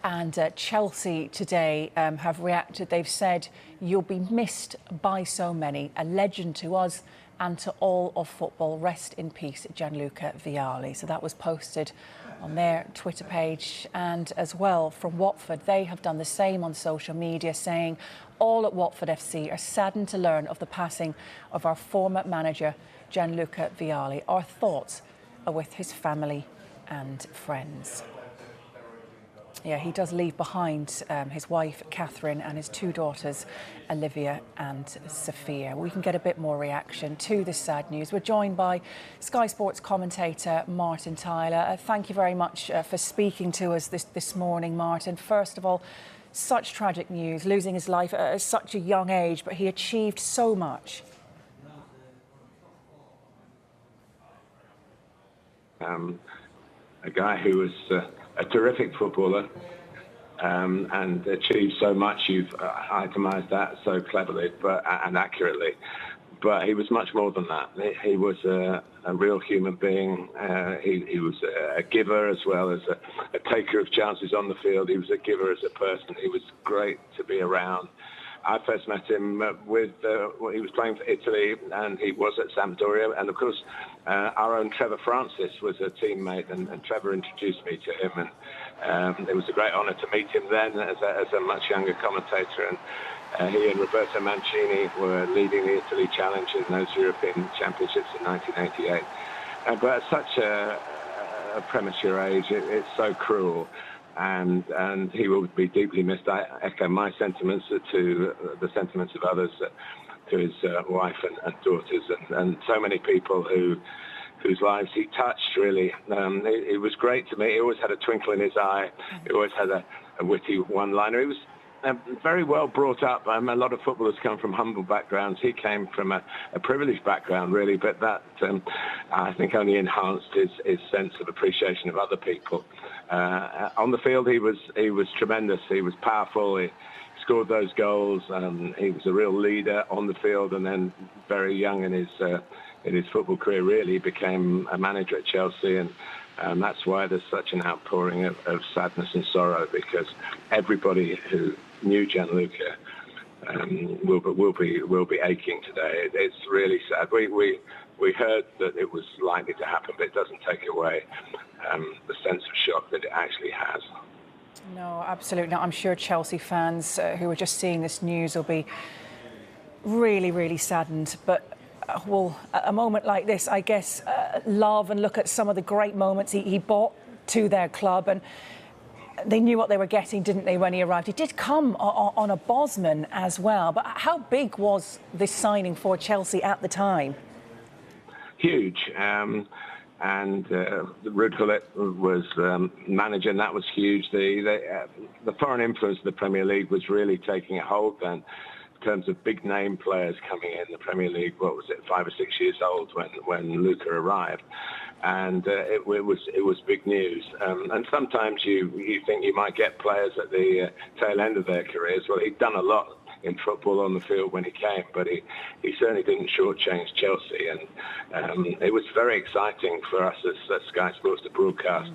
And Chelsea today have reacted. They've said, "You'll be missed by so many. A legend to us and to all of football. Rest in peace, Gianluca Vialli." So that was posted on their Twitter page. And as well from Watford, they have done the same on social media, saying, "All at Watford FC are saddened to learn of the passing of our former manager, Gianluca Vialli. Our thoughts are with his family and friends." Yeah, he does leave behind his wife, Catherine, and his two daughters, Olivia and Sophia. We can get a bit more reaction to this sad news. We're joined by Sky Sports commentator Martin Tyler. Thank you very much for speaking to us this morning, Martin. First of all, such tragic news, losing his life at such a young age, but he achieved so much. A guy who was a terrific footballer and achieved so much. You've itemised that so cleverly and accurately. But he was much more than that. He was a real human being. He was a giver as well as a taker of chances on the field. He was a giver as a person. He was great to be around. I first met him he was playing for Italy, and he was at Sampdoria. And of course, our own Trevor Francis was a teammate, and Trevor introduced me to him. And it was a great honour to meet him then as a much younger commentator. And he and Roberto Mancini were leading the Italy challenge in those European Championships in 1988. But at such a premature age, it's so cruel. And he will be deeply missed. I echo my sentiments to the sentiments of others, to his wife and daughters, and so many people whose lives he touched, really. It was great to me. He always had a twinkle in his eye. He always had a witty one-liner. He was very well brought up. A lot of footballers come from humble backgrounds. He came from a privileged background, really, but that, I think, only enhanced his sense of appreciation of other people. On the field, he was tremendous. He was powerful. He scored those goals. He was a real leader on the field, and then very young in his football career, really became a manager at Chelsea, and that's why there's such an outpouring of sadness and sorrow, because everybody who knew Gianluca will be aching today. It's really sad. We heard that it was likely to happen, but it doesn't take away the sense of shock that it actually has. No, absolutely not. I'm sure Chelsea fans who are just seeing this news will be really, really saddened. But well, a moment like this, I guess, love and look at some of the great moments he brought to their club, and they knew what they were getting, didn't they, when he arrived? He did come on a Bosman as well, but how big was this signing for Chelsea at the time? Huge. And Ruud Gullit was manager, and that was huge. The foreign influence of the Premier League was really taking a hold then, in terms of big name players coming in. The Premier League, what was it, 5 or 6 years old when Luca arrived, and it was big news. And sometimes you think you might get players at the tail end of their careers. Well, he'd done a lot in football on the field when he came, but he certainly didn't shortchange Chelsea, and it was very exciting for us as Sky Sports to broadcast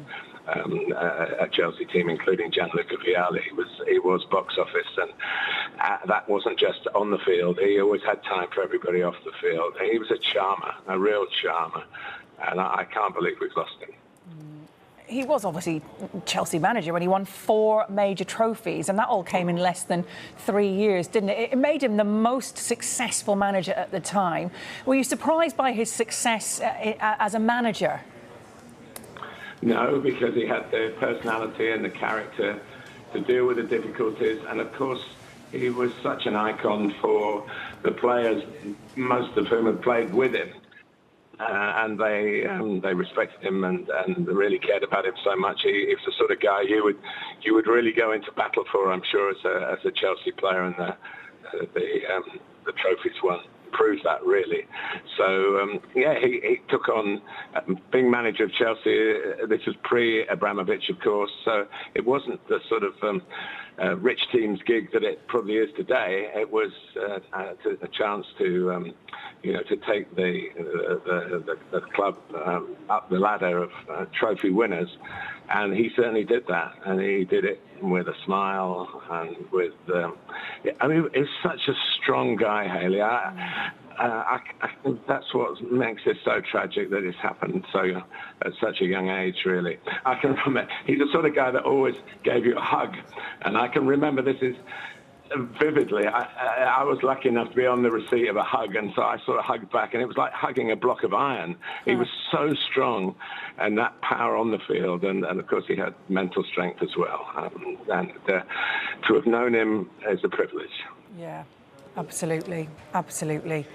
a Chelsea team, including Gianluca Vialli. He was box office, and that wasn't just on the field. He always had time for everybody off the field. He was a charmer, a real charmer, and I can't believe we've lost him. He was obviously Chelsea manager when he won 4 major trophies, and that all came in less than 3 years, didn't it? It made him the most successful manager at the time. Were you surprised by his success as a manager? No, because he had the personality and the character to deal with the difficulties, and of course he was such an icon for the players, most of whom had played with him. And they respected him and really cared about him so much. He was the sort of guy you would really go into battle for, I'm sure, as a Chelsea player, and the trophies won. proves that, really. So, yeah, he took on being manager of Chelsea. This was pre-Abramovich, of course, so it wasn't the sort of rich team's gig that it probably is today. It was a chance to, to take the club up the ladder of trophy winners. And he certainly did that, and he did it with a smile and with. I mean, he's such a strong guy, Hayley. I think that's what makes it so tragic that it's happened so at such a young age, really. I can remember he's the sort of guy that always gave you a hug, and I can remember this is vividly. I was lucky enough to be on the receipt of a hug, and so I sort of hugged back, and it was like hugging a block of iron. He was so strong, and that power on the field, and of course he had mental strength as well. And to have known him is a privilege. Yeah, absolutely, absolutely.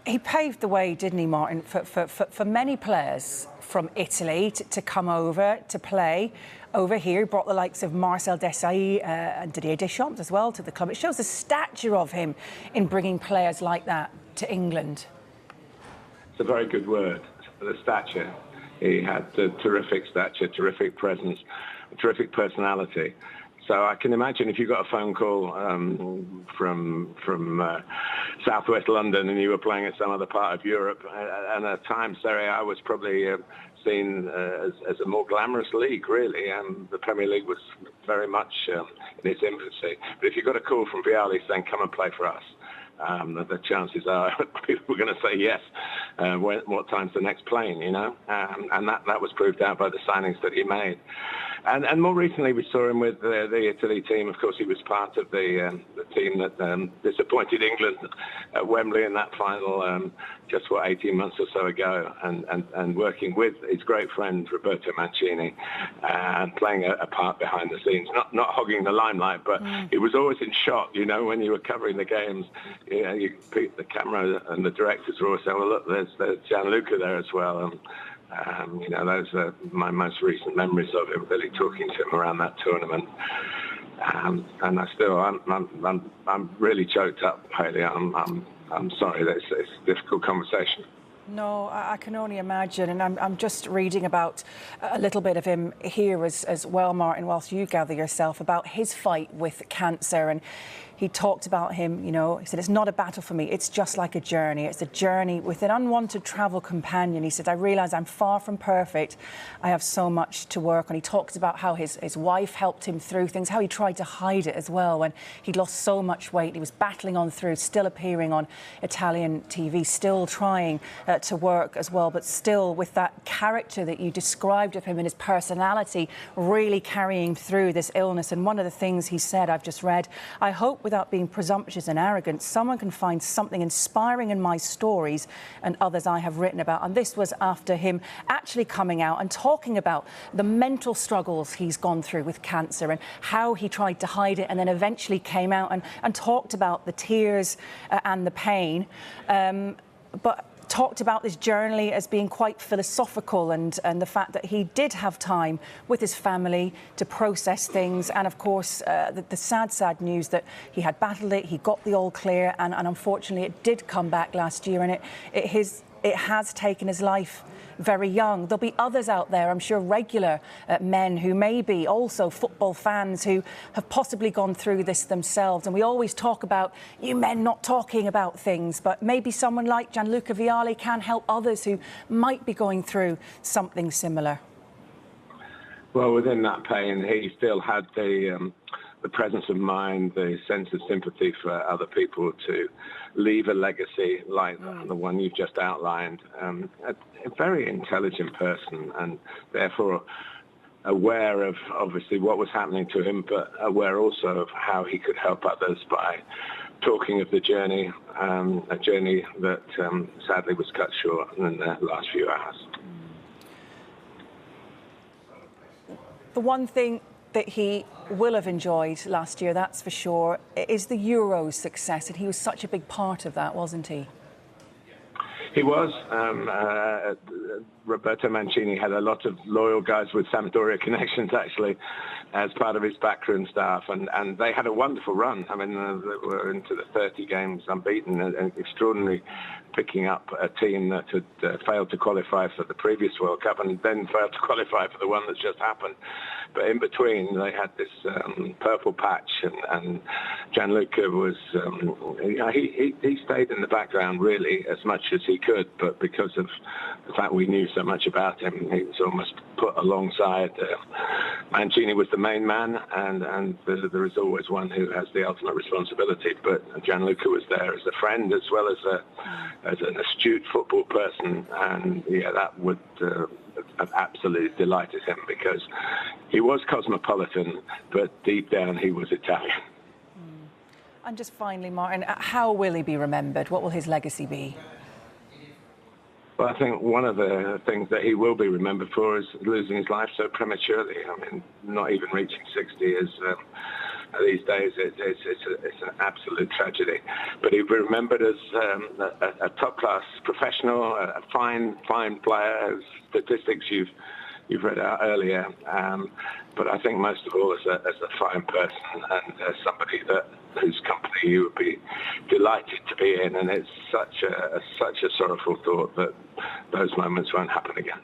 He paved the way, didn't he, Martin, for many players from Italy to come over to play over here. He brought the likes of Marcel Desailly and Didier Deschamps as well to the club. It shows the stature of him in bringing players like that to England. It's a very good word, the stature. He had a terrific stature, terrific presence, terrific personality. So I can imagine if you got a phone call from southwest London and you were playing at some other part of Europe, and at times Serie A was probably seen as a more glamorous league, really. The Premier League was very much in its infancy. But if you got a call from Vialli saying, come and play for us, the chances are people were going to say yes. What time's the next plane, and that was proved out by the signings that he made. And more recently, we saw him with the Italy team. Of course, he was part of the team that disappointed England at Wembley in that final just 18 months or so ago, and working with his great friend Roberto Mancini, and playing a part behind the scenes, not hogging the limelight, but he was always in shot. When you were covering the games, the camera and the directors were always saying, "Well, look, there's Gianluca there as well." Those are my most recent memories of him, really talking to him around that tournament. And I'm really choked up, Hayley. I'm sorry that it's a difficult conversation. No, I can only imagine, and I'm just reading about a little bit of him here as well, Martin, whilst you gather yourself, about his fight with cancer. And he talked about him, he said, it's not a battle for me, it's just like a journey. It's a journey with an unwanted travel companion. He said, I realise I'm far from perfect. I have so much to work on. He talked about how his wife helped him through things, how he tried to hide it as well when he'd lost so much weight. He was battling on through, still appearing on Italian TV, still trying to work as well, but still with that character that you described of him and his personality really carrying through this illness. And one of the things he said, I've just read, I hope without being presumptuous and arrogant, someone can find something inspiring in my stories and others I have written about. And this was after him actually coming out and talking about the mental struggles he's gone through with cancer and how he tried to hide it and then eventually came out and talked about the tears and the pain. But talked about this journey as being quite philosophical and the fact that he did have time with his family to process things, and of course the sad news that he had battled it, he got the all clear, and unfortunately it did come back last year, and it has taken his life very young. There'll be others out there, I'm sure, regular men who may be also football fans who have possibly gone through this themselves. And we always talk about you men not talking about things, but maybe someone like Gianluca Vialli can help others who might be going through something similar. Well, within that pain, he still had the presence of mind, the sense of sympathy for other people to leave a legacy like the one you've just outlined. A very intelligent person, and therefore aware of obviously what was happening to him, but aware also of how he could help others by talking of the journey, a journey that sadly was cut short in the last few hours. The one thing that he will have enjoyed last year, that's for sure, is the Euros success, and he was such a big part of that, wasn't he? He was. Roberto Mancini had a lot of loyal guys with Sampdoria connections, actually, as part of his backroom staff. And they had a wonderful run. I mean, they were into the 30 games unbeaten, and extraordinary, picking up a team that had failed to qualify for the previous World Cup and then failed to qualify for the one that's just happened. But in between, they had this purple patch, and Gianluca was, he stayed in the background really as much as he could, but because of the fact we knew so much about him, he was almost put alongside. Mancini was the main man, and there is always one who has the ultimate responsibility, but Gianluca was there as a friend as well as an astute football person, and yeah, that would have absolutely delighted him, because he was cosmopolitan, but deep down he was Italian. And just finally, Martin, how will he be remembered? What will his legacy be? Well, I think one of the things that he will be remembered for is losing his life so prematurely. I mean, not even reaching 60 is, these days, it's an absolute tragedy. But he'll be remembered as a top-class professional, a fine player, whose statistics you've read out earlier. But I think most of all as a fine person, and somebody whose company you would be delighted to be in. And it's such a sorrowful thought that those moments won't happen again.